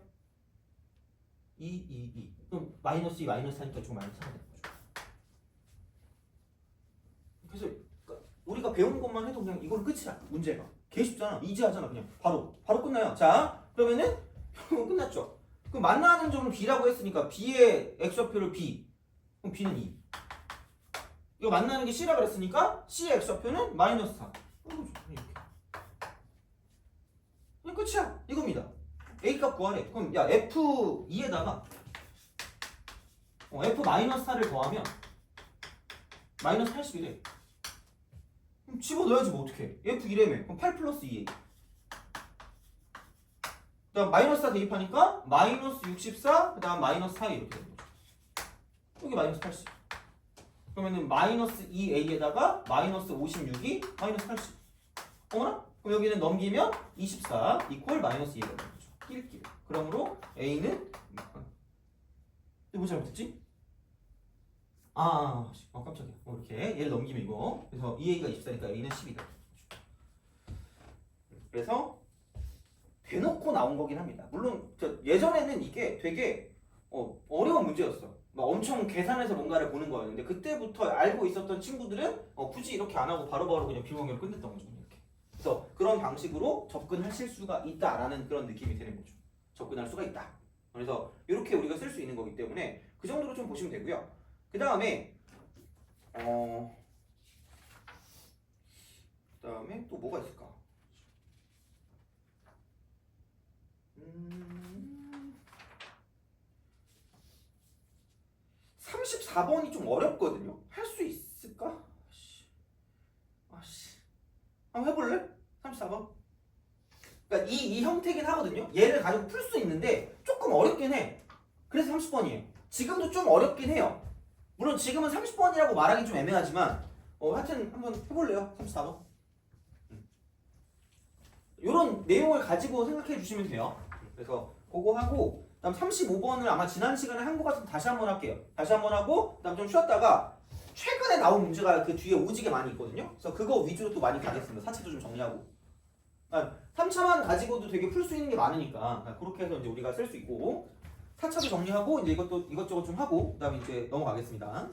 2. 그럼 마이너스 2, 마이너스 4니까 좀 마이너스 4가 되는 거죠. 그래서 우리가 배운 것만 해도 그냥 이건 끝이야. 문제가. 개 쉽잖아. 이지 하잖아. 그냥 바로 끝나요. 자, 그러면은 끝났죠. 그럼 만나는 점은 B라고 했으니까 B의 X좌표를 B. 그럼 B는 2. 이거 만나는 게 C라고 그랬으니까 C의 X좌표는 마이너스 4. 이렇게. 그냥 끝이야. 이겁니다. A값 구하래. 그럼 야 F2에다가 F-4를 더하면 마이너스 80이래. 그럼 집어넣어야지 뭐 어떡해. F1이라며. 그럼 8 플러스 2A. 그 다음 마이너스 4 대입하니까 마이너스 64, 그 다음 마이너스 4 이렇게 되는 거죠. 여기 마이너스 80. 그러면은 마이너스 2A에다가 마이너스 56이 마이너스 80. 어머나? 그럼 여기는 넘기면 24 이퀄 마이너스 2가 되는 거죠. 끼리끼리. 그러므로 A는 뭐 잘못했지? 깜짝이야. 이렇게 얘를 넘기면 이거. 그래서 2A가 24니까 A는 10이다. 그래서 대놓고 나온 거긴 합니다. 물론 예전에는 이게 되게 어려운 문제였어. 막 엄청 계산해서 뭔가를 보는 거였는데 그때부터 알고 있었던 친구들은 굳이 이렇게 안 하고 바로바로 그냥 비문학을 끝냈던 거죠. 이렇게. 그래서 그런 방식으로 접근하실 수가 있다라는 그런 느낌이 드는 거죠. 접근할 수가 있다. 그래서 이렇게 우리가 쓸 수 있는 거기 때문에 그 정도로 좀 보시면 되고요. 그 다음에 또 뭐가 있을까? 34번이 좀 어렵거든요. 할 수 있을까? 한번 해볼래? 34번. 그러니까 이 형태긴 하거든요. 얘를 가지고 풀 수 있는데 조금 어렵긴 해. 그래서 30번이에요. 지금도 좀 어렵긴 해요. 물론 지금은 30번이라고 말하기 좀 애매하지만 하여튼 한번 해볼래요? 34번. 이런 내용을 가지고 생각해 주시면 돼요. 그래서 그거 하고 그다음 35번을 아마 지난 시간에 한 거 같은데 다시 한번 할게요. 다시 한번 하고 그다음 좀 쉬었다가 최근에 나온 문제가 그 뒤에 오지게 많이 있거든요. 그래서 그거 위주로 또 많이 가겠습니다. 사체도 좀 정리하고. 그러니까 3차만 가지고도 되게 풀 수 있는 게 많으니까 그렇게 해서 이제 우리가 쓸 수 있고 4차도 정리하고 이제 이것저것 좀 하고 그다음에 이제 넘어가겠습니다.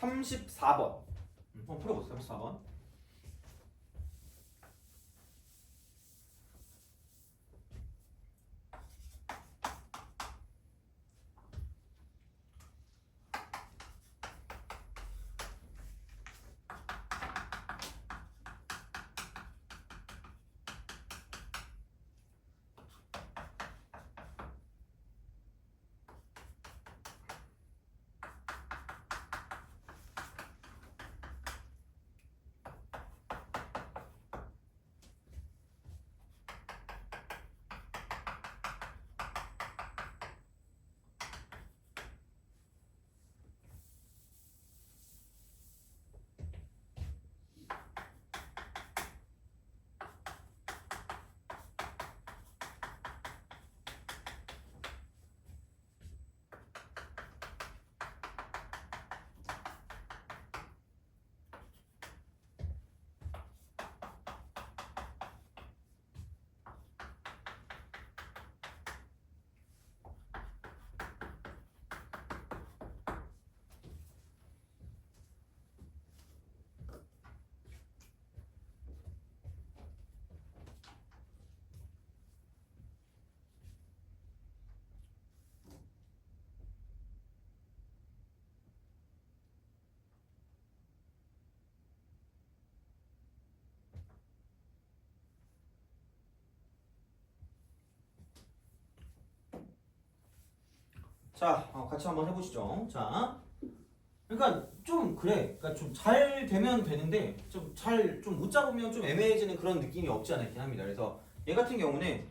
(34번) 한번 풀어보세요. 34번. 자, 같이 한번 해보시죠. 자, 그러니까 좀 그래. 그러니까 좀 잘 되면 되는데 좀 못 잡으면 좀 애매해지는 그런 느낌이 없지 않아 있긴 합니다. 그래서 얘 같은 경우는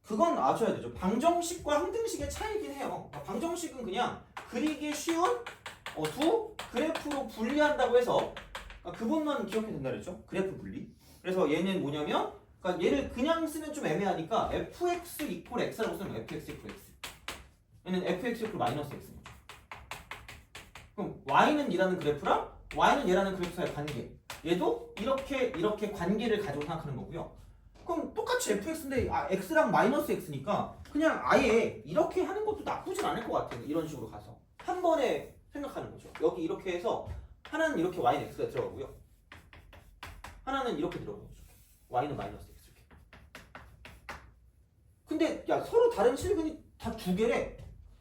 그건 아셔야 되죠. 방정식과 항등식의 차이긴 해요. 방정식은 그냥 그리기 쉬운 두 그래프로 분리한다고 해서 그 부분만 기억해야 된다 그랬죠. 그래프 분리. 그래서 얘는 뭐냐면 그러니까 얘를 그냥 쓰면 좀 애매하니까 fx 이퀄 x라고 쓰면 fx 이퀄 x. 얘는 fx 이퀄 마이너스 x입니다. 그럼 y는 얘라는 그래프랑 y는 얘라는 그래프 사이의 관계. 얘도 이렇게 관계를 가지고 생각하는 거고요. 그럼 똑같이 fx인데 x랑 마이너스 x니까 그냥 아예 이렇게 하는 것도 나쁘진 않을 것 같아요. 이런 식으로 가서 한 번에 생각하는 거죠. 여기 이렇게 해서 하나는 이렇게 y는 x가 들어가고요. 하나는 이렇게 들어가는 거죠. y는 마이너스 x 이렇게. 근데 야 서로 다른 실근이 다 두 개래.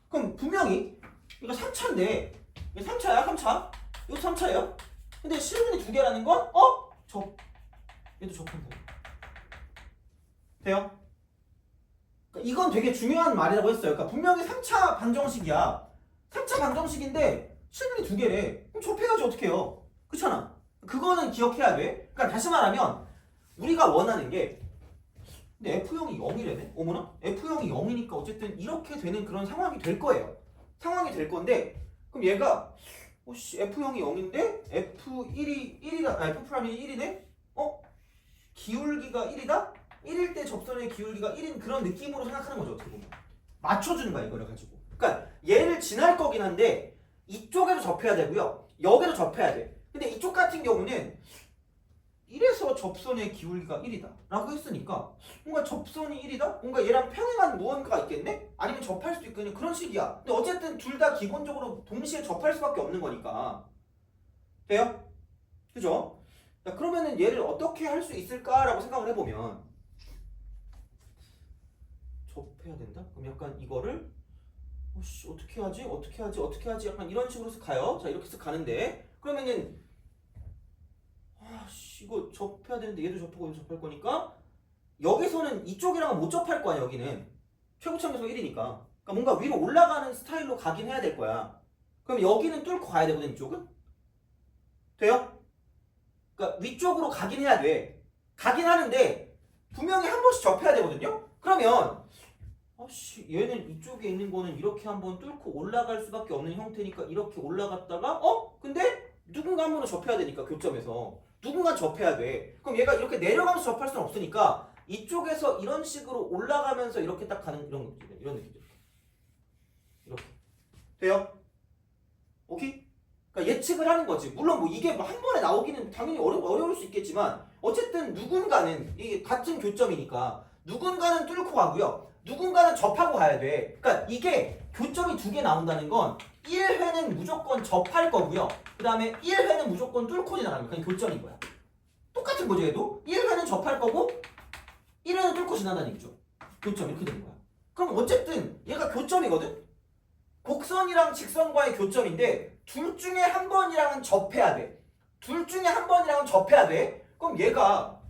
그럼 분명히 이거 3차인데 이거 3차야 3차? 이거 3차예요? 근데 실근이 두 개라는 건 얘도 접한다. 돼요? 그러니까 이건 되게 중요한 말이라고 했어요. 그러니까 분명히 3차 방정식이야. 3차 방정식인데 실근이 두 개래. 그럼 접해야지 어떻게 해요? 그렇잖아. 그거는 기억해야 돼. 그러니까 다시 말하면 우리가 원하는 게 근데 F형이 0이래네? 어머나? F형이 0이니까 어쨌든 이렇게 되는 그런 상황이 될 거예요. 상황이 될 건데 그럼 얘가 F형이 0인데 F1이 1이다. F 프라임이 1이네? 기울기가 1이다? 1일 때 접선의 기울기가 1인 그런 느낌으로 생각하는 거죠. 어떻게 보면. 맞춰주는 거야 이거를 가지고. 그러니까 얘를 지날 거긴 한데 이쪽에도 접해야 되고요. 여기도 접해야 돼. 근데 이쪽 같은 경우는 1에서 접선의 기울기가 1이다 라고 했으니까 뭔가 접선이 1이다? 뭔가 얘랑 평행한 무언가가 있겠네? 아니면 접할 수도 있겠네? 그런 식이야. 근데 어쨌든 둘 다 기본적으로 동시에 접할 수밖에 없는 거니까. 돼요? 그죠? 자, 그러면은 얘를 어떻게 할 수 있을까라고 생각을 해보면 접해야 된다? 그럼 약간 이거를 어떻게 하지? 약간 이런 식으로 해서 가요. 자, 이렇게 해서 가는데 그러면은 이거 접해야 되는데 얘도 접하고 얘도 접할 거니까 여기서는 이쪽이랑은 못 접할 거야. 여기는 최고점에서 1이니까 그러니까 뭔가 위로 올라가는 스타일로 가긴 해야 될 거야. 그럼 여기는 뚫고 가야 되거든. 이쪽은 돼요? 그러니까 위쪽으로 가긴 해야 돼. 가긴 하는데 분명히 한 번씩 접해야 되거든요. 그러면 얘는 이쪽에 있는 거는 이렇게 한번 뚫고 올라갈 수밖에 없는 형태니까 이렇게 올라갔다가 근데 누군가 한 번은 접해야 되니까 교점에서 누군가 접해야 돼. 그럼 얘가 이렇게 내려가면서 접할 수는 없으니까 이쪽에서 이런 식으로 올라가면서 이렇게 딱 가는 이런 느낌. 이런 느낌이죠. 이렇게 돼요? 오케이? 그러니까 예측을 하는 거지. 물론 뭐 이게 한 번에 나오기는 당연히 어려울 수 있겠지만 어쨌든 누군가는 이게 같은 교점이니까 누군가는 뚫고 가고요. 누군가는 접하고 가야 돼. 그러니까 이게 교점이 두 개 나온다는 건 1회는 무조건 접할 거고요. 그 다음에 1회는 무조건 뚫고 지나가는 거야. 그냥 교점인 거야. 똑같은 거죠. 얘도 1회는 접할 거고 1회는 뚫고 지나가는 얘기죠. 교점 이렇게 되는 거야. 그럼 어쨌든 얘가 교점이거든. 곡선이랑 직선과의 교점인데 둘 중에 한 번이랑은 접해야 돼. 둘 중에 한 번이랑은 접해야 돼. 그럼 얘가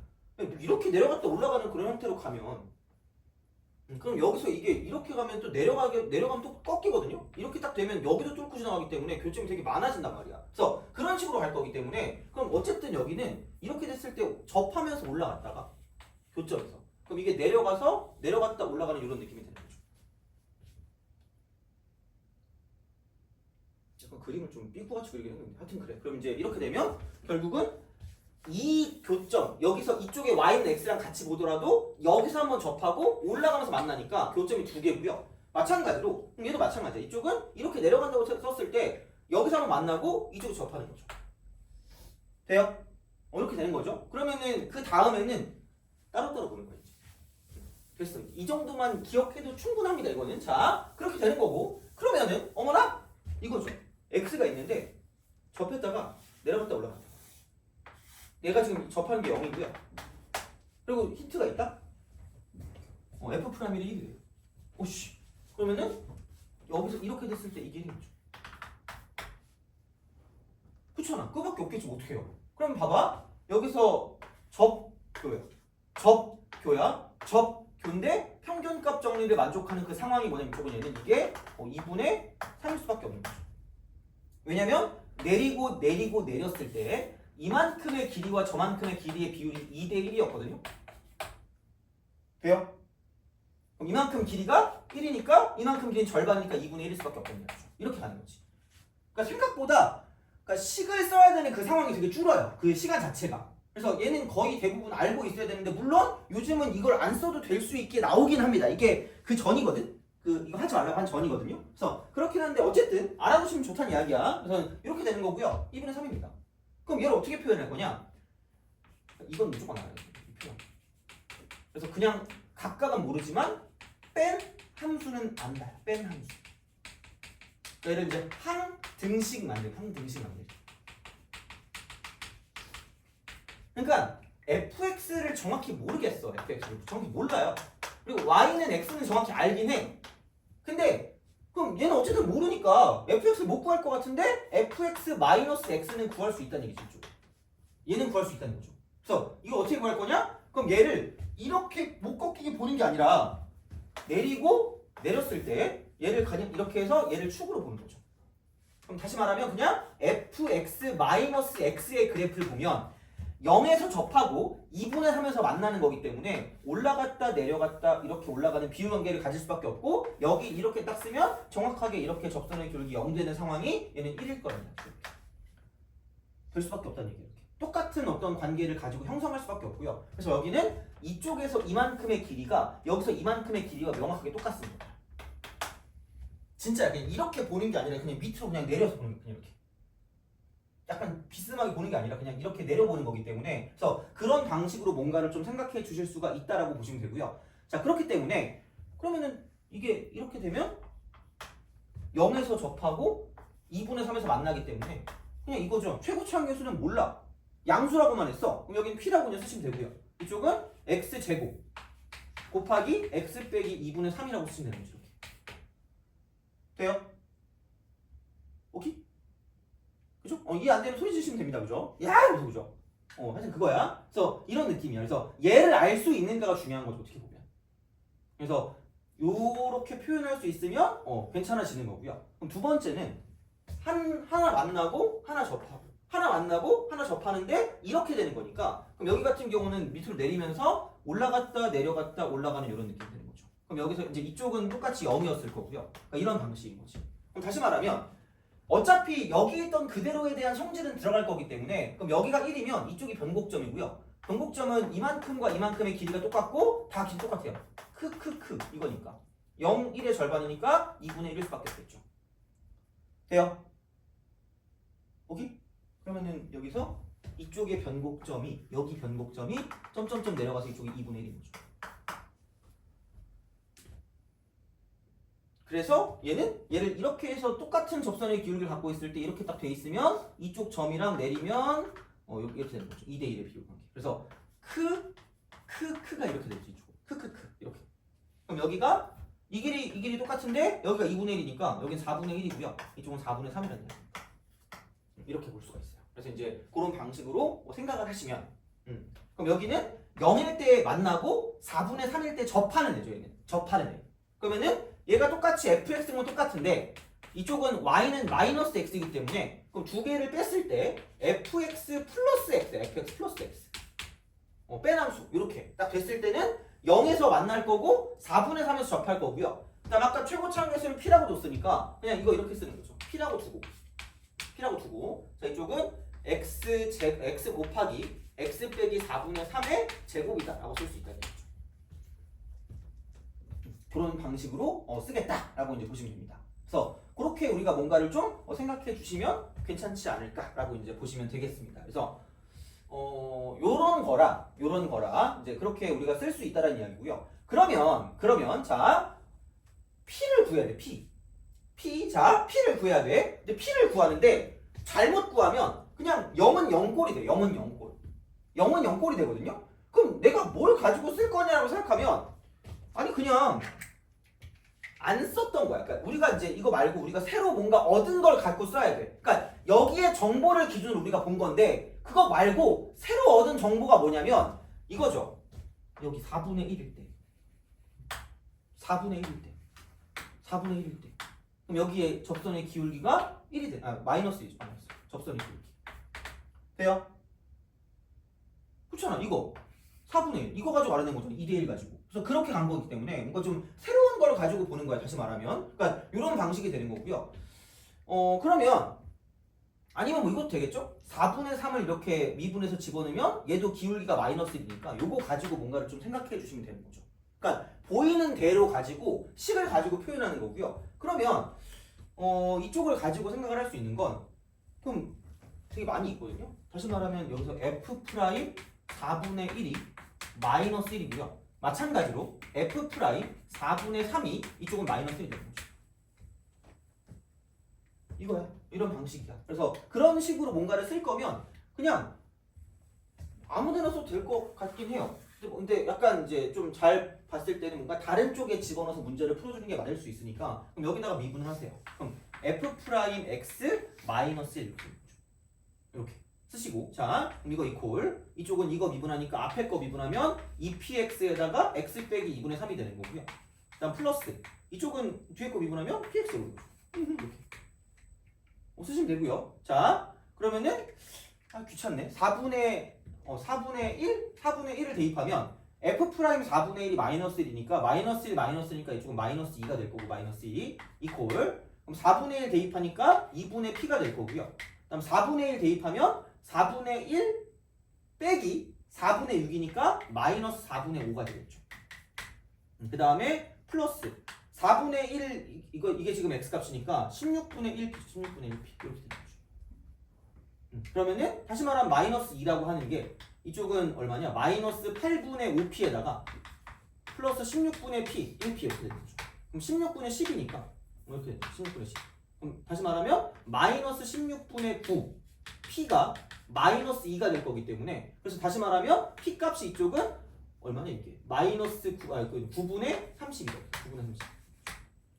이렇게 내려갔다 올라가는 그런 형태로 가면 그럼 여기서 이게 이렇게 가면 또 내려가면 또 꺾이거든요. 이렇게 딱 되면 여기도 뚫고 지나가기 때문에 교점이 되게 많아진단 말이야. 그래서 그런 식으로 갈 거기 때문에 그럼 어쨌든 여기는 이렇게 됐을 때 접하면서 올라갔다가 교점에서 그럼 이게 내려갔다 올라가는 이런 느낌이 되는 거죠. 약간 그림을 좀 삐꾸같이 그리긴 했는데 하여튼 그래. 그럼 이제 이렇게 되면 결국은 이 교점 여기서 이쪽에 y는 x랑 같이 보더라도 여기서 한번 접하고 올라가면서 만나니까 교점이 두 개고요. 마찬가지로 얘도 마찬가지야. 이쪽은 이렇게 내려간다고 썼을 때 여기서 한번 만나고 이쪽에 접하는 거죠. 돼요? 이렇게 되는 거죠. 그러면은 그 다음에는 따로따로 보는 거예요. 됐어. 이 정도만 기억해도 충분합니다. 이거는 자 그렇게 되는 거고 그러면은 어머나 이거죠. x가 있는데 접했다가 내려갔다 올라간다. 얘가 지금 접하는 게 0이고요. 그리고 힌트가 있다? F 프라임이 1이에요. 오씨. 그러면은 여기서 이렇게 됐을 때 이게 1이죠. 그렇잖아. 그거밖에 없겠지. 어떻게 해요? 그럼 봐봐. 여기서 접교야. 접교야. 근데 평균값 정리를 만족하는 그 상황이 뭐냐면 이쪽은 얘는 이게 2분의 3일 수밖에 없는 거죠. 왜냐면 내리고 내렸을 때 이만큼의 길이와 저만큼의 길이의 비율이 2대 1이었거든요. 돼요? 그럼 이만큼 길이가 1이니까 이만큼 길이는 절반이니까 2분의 1일 수밖에 없다는 거죠. 이렇게 가는 거지. 그러니까 생각보다 식을 써야 되는 그 상황이 되게 줄어요. 그 시간 자체가. 그래서 얘는 거의 대부분 알고 있어야 되는데 물론 요즘은 이걸 안 써도 될 수 있게 나오긴 합니다. 이게 그 전이거든. 이거 하지 말라고 한 전이거든요. 그래서 그렇긴 한데 어쨌든 알아두시면 좋다는 이야기야. 그래서 이렇게 되는 거고요. 2분의 3입니다. 그럼 얘를 어떻게 표현할 거냐? 이건 무조건 알아야 돼. 이 표현. 그래서 그냥 각각은 모르지만 뺀 함수는 안다. 뺀 함수. 얘를 이제 항등식 만들기. 그러니까 fx를 정확히 모르겠어. fx를 정확히 몰라요. 그리고 y는 x는 정확히 알긴 해. 근데 그럼 얘는 어쨌든 모르니까 fx를 못 구할 것 같은데 fx-x는 구할 수 있다는 얘기죠. 이쪽. 얘는 구할 수 있다는 거죠. 그래서 이거 어떻게 구할 거냐? 그럼 얘를 이렇게 못 꺾이게 보는 게 아니라 내리고 내렸을 때 얘를 그냥 이렇게 해서 얘를 축으로 보는 거죠. 그럼 다시 말하면 그냥 fx-x의 그래프를 보면 0에서 접하고 2분의 3에서 만나는 거기 때문에 올라갔다 내려갔다 이렇게 올라가는 비율관계를 가질 수밖에 없고 여기 이렇게 딱 쓰면 정확하게 이렇게 접선의 교력이 0 되는 상황이 얘는 1일 거라는 얘기죠. 될 수밖에 없다는 얘기예요. 똑같은 어떤 관계를 가지고 형성할 수밖에 없고요. 그래서 여기는 이쪽에서 이만큼의 길이가 여기서 이만큼의 길이가 명확하게 똑같습니다. 진짜 그냥 이렇게 보는 게 아니라 그냥 밑으로 그냥 내려서 보는 거예요. 그냥 이렇게. 약간 비스듬하게 보는 게 아니라 그냥 이렇게 내려보는 거기 때문에 그래서 그런 방식으로 뭔가를 좀 생각해 주실 수가 있다라고 보시면 되고요. 자, 그렇기 때문에 그러면은 이게 이렇게 되면 0에서 접하고 2분의 3에서 만나기 때문에 그냥 이거죠. 최고차항 계수는 몰라. 양수라고만 했어. 그럼 여기는 p라고 그냥 쓰시면 되고요. 이쪽은 x제곱 곱하기 x 빼기 2분의 3이라고 쓰시면 되는 거죠. 이렇게. 돼요? 오케이? 그죠? 이해 안 되면 소리 지르시면 됩니다. 그죠? 야! 이러면서 그죠? 하여튼 그거야. 그래서 이런 느낌이야. 그래서 얘를 알 수 있는가가 중요한 거죠. 어떻게 보면. 그래서 요렇게 표현할 수 있으면 괜찮아지는 거고요. 그럼 두 번째는 하나 만나고 하나 접하고 하나 만나고 하나 접하는데 이렇게 되는 거니까 그럼 여기 같은 경우는 밑으로 내리면서 올라갔다 내려갔다 올라가는 이런 느낌이 되는 거죠. 그럼 여기서 이제 이쪽은 똑같이 0이었을 거고요. 그러니까 이런 방식인 거지. 그럼 다시 말하면 어차피 여기 있던 그대로에 대한 성질은 들어갈 거기 때문에 그럼 여기가 1이면 이쪽이 변곡점이고요. 변곡점은 이만큼과 이만큼의 길이가 똑같고 다 길이 똑같아요. 크크크 이거니까 0, 1의 절반이니까 2분의 1일 수밖에 없겠죠. 돼요? 오케이? 그러면은 여기서 이쪽의 변곡점이 여기 변곡점이 점점점 내려가서 이쪽이 2분의 1인 거죠. 그래서 얘를 이렇게 해서 똑같은 접선의 기울기를 갖고 있을 때 이렇게 딱 돼 있으면 이쪽 점이랑 내리면 이렇게 되는 거죠. 2대 1의 비율 관계. 그래서 크가 이렇게 되죠. 이쪽 이렇게. 그럼 여기가 이 길이 똑같은데 여기가 2분의 1이니까 여긴 4분의 1이고요. 이쪽은 4분의 3이라는 얘기입니다. 이렇게 볼 수가 있어요. 그래서 이제 그런 방식으로 생각을 하시면 그럼 여기는 0일 때 만나고 4분의 3일 때 접하는 애죠. 얘는 접하는 애. 그러면은 얘가 똑같이 fx는 똑같은데 이쪽은 y는 마이너스 x이기 때문에 그럼 두 개를 뺐을 때 fx 플러스 x 뺀 함수 이렇게 딱 됐을 때는 0에서 만날 거고 4분의 3에서 접할 거고요. 그다음 아까 최고차항 계수를 p라고 뒀으니까 그냥 이거 이렇게 쓰는 거죠. p라고 두고 자 이쪽은 x 곱하기 x 빼기 4분의 3의 제곱이다 라고 쓸 수 있다는 거죠. 그런 방식으로 쓰겠다라고 이제 보시면 됩니다. 그래서 그렇게 우리가 뭔가를 좀 생각해 주시면 괜찮지 않을까라고 이제 보시면 되겠습니다. 그래서 요런 거라 이제 그렇게 우리가 쓸 수 있다라는 이야기고요. 그러면 자 p를 구해야 돼. 자 p를 구해야 돼. 근데 p를 구하는데 잘못 구하면 그냥 0은 0꼴이 돼. 0은 0꼴이 되거든요. 그럼 내가 뭘 가지고 쓸 거냐라고 생각하면 아니 그냥 안 썼던 거야. 그러니까 우리가 이제 이거 말고 우리가 새로 뭔가 얻은 걸 갖고 써야 돼. 그러니까 여기에 정보를 기준으로 우리가 본 건데 그거 말고 새로 얻은 정보가 뭐냐면 이거죠. 여기 4분의 1일 때 4분의 1일 때. 4분의 1일 때. 그럼 여기에 접선의 기울기가 1이 돼. 마이너스 1이죠. 마이너스. 접선의 기울기. 돼요? 그렇잖아. 이거 4분의 1. 이거 가지고 알아낸 거잖아. 2대 1 가지고. 그래서 그렇게 간 거기 때문에 뭔가 좀 새로운 걸 가지고 보는 거야. 다시 말하면. 그러니까 이런 방식이 되는 거고요. 그러면 아니면 뭐 이것도 되겠죠? 4분의 3을 이렇게 미분해서 집어넣으면 얘도 기울기가 마이너스 1이니까 요거 가지고 뭔가를 좀 생각해 주시면 되는 거죠. 그러니까 보이는 대로 가지고 식을 가지고 표현하는 거고요. 그러면 이쪽을 가지고 생각을 할 수 있는 건 그럼 되게 많이 있거든요. 다시 말하면 여기서 f 프라임 4분의 1이 마이너스 1이고요. 마찬가지로 f 프라임 4분의 3이 이쪽은 마이너스 1이 되는 거죠. 이거야. 이런 방식이야. 그래서 그런 식으로 뭔가를 쓸 거면 그냥 아무데나 써도 될 것 같긴 해요. 근데 약간 이제 좀 잘 봤을 때는 뭔가 다른 쪽에 집어넣어서 문제를 풀어주는 게 맞을 수 있으니까 그럼 여기다가 미분을 하세요. 그럼 f 프라임 x 마이너스 1 이렇게 쓰시고 자 그럼 이거 이퀄 이쪽은 이거 미분하니까 앞에 거 미분하면 2px에다가 x 빼기 2분의 3이 되는 거고요. 그다음 플러스 이쪽은 뒤에 거 미분하면 px로 오는 거죠. 이렇게 쓰시면 되고요. 자 그러면은 귀찮네. 4분의 1을 대입하면 f 프라임 4분의 1이 마이너스 1이니까 마이너스 1 마이너스니까 이쪽은 마이너스 2가 될 거고 마이너스 2 이퀄 그럼 4분의 1 대입하니까 2분의 p가 될 거고요. 그다음 4분의 1 대입하면 4분의 1 빼기 4분의 6이니까 마이너스 4분의 5가 되겠죠. 그 다음에 플러스 4분의 1 이게 지금 x값이니까 16분의 1p 16분의 1p 이렇게 되는 거죠. 그러면은 다시 말하면 마이너스 2라고 하는 게 이쪽은 얼마냐? 마이너스 8분의 5p에다가 플러스 16분의 p 1p 이렇게 되는 거죠. 그럼 16분의 10이니까 이렇게 되죠. 16분의 10. 그럼 다시 말하면 마이너스 16분의 9 p가 마이너스 2가 될 거기 때문에 그래서 다시 말하면 p 값이 이쪽은 얼마냐 이게 마이너스 9분의 30이거든요. 9분의 30.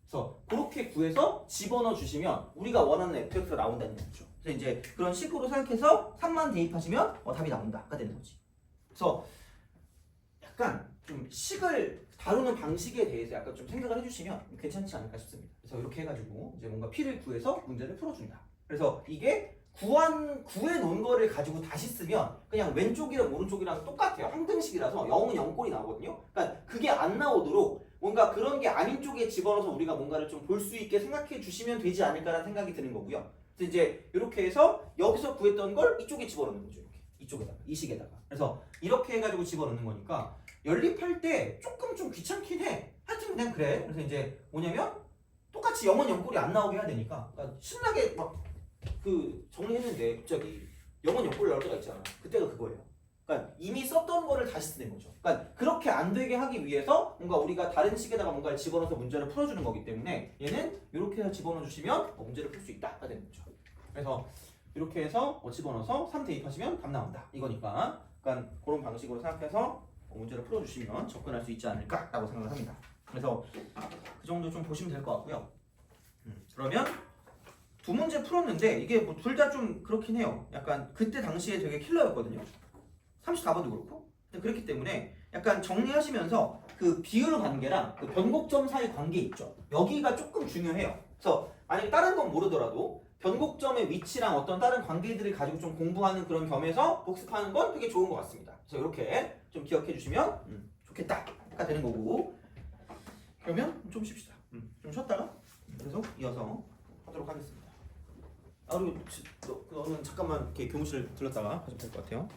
그래서 그렇게 구해서 집어넣어 주시면 우리가 원하는 fx가 나온다는 거죠. 그래서 이제 그런 식으로 생각해서 3만 대입하시면 답이 나온다가 되는 거지. 그래서 약간 좀 식을 다루는 방식에 대해서 약간 좀 생각을 해주시면 괜찮지 않을까 싶습니다. 그래서 이렇게 해가지고 이제 뭔가 p를 구해서 문제를 풀어준다. 그래서 이게 구해 놓은 거를 가지고 다시 쓰면 그냥 왼쪽이랑 오른쪽이랑 똑같아요. 항등식이라서 0은 0꼴이 나오거든요. 그러니까 그게 안 나오도록 뭔가 그런 게 아닌 쪽에 집어넣어서 우리가 뭔가를 좀 볼 수 있게 생각해 주시면 되지 않을까라는 생각이 드는 거고요. 그래서 이제 이렇게 해서 여기서 구했던 걸 이쪽에 집어넣는 거죠. 이렇게 이쪽에다가 이 식에다가. 그래서 이렇게 해가지고 집어넣는 거니까 연립할 때 조금 좀 귀찮긴 해. 하여튼 그냥 그래. 그래서 이제 뭐냐면 똑같이 0은 0꼴이 안 나오게 해야 되니까 그러니까 신나게 막 정리했는데 갑자기 0은 0꼴 나올 때가 있잖아. 그때가 그거예요. 그러니까 이미 썼던 거를 다시 쓰는 거죠. 그러니까 그렇게 안 되게 하기 위해서 뭔가 우리가 다른 식에다가 뭔가를 집어넣어서 문제를 풀어주는 거기 때문에 얘는 이렇게 해서 집어넣어 주시면 문제를 풀 수 있다가 되는 거죠. 그래서 이렇게 해서 집어넣어서 3 대입하시면 답 나온다. 이거니까 그러니까 그런 방식으로 생각해서 문제를 풀어주시면 접근할 수 있지 않을까라고 생각을 합니다. 그래서 그 정도 좀 보시면 될 것 같고요. 그러면 두 문제 풀었는데 이게 뭐 둘 다 좀 그렇긴 해요. 약간 그때 당시에 되게 킬러였거든요. 34번도 그렇고. 그렇기 때문에 약간 정리하시면서 그 비율 관계랑 그 변곡점 사이 관계 있죠. 여기가 조금 중요해요. 그래서 만약에 다른 건 모르더라도 변곡점의 위치랑 어떤 다른 관계들을 가지고 좀 공부하는 그런 겸해서 복습하는 건 되게 좋은 것 같습니다. 그래서 이렇게 좀 기억해 주시면 좋겠다가 되는 거고. 그러면 좀 쉽시다. 좀 쉬었다가 계속 이어서 하도록 하겠습니다. 그리고 너는 잠깐만 이렇게 교무실 들렀다가 가시면 될 것 같아요.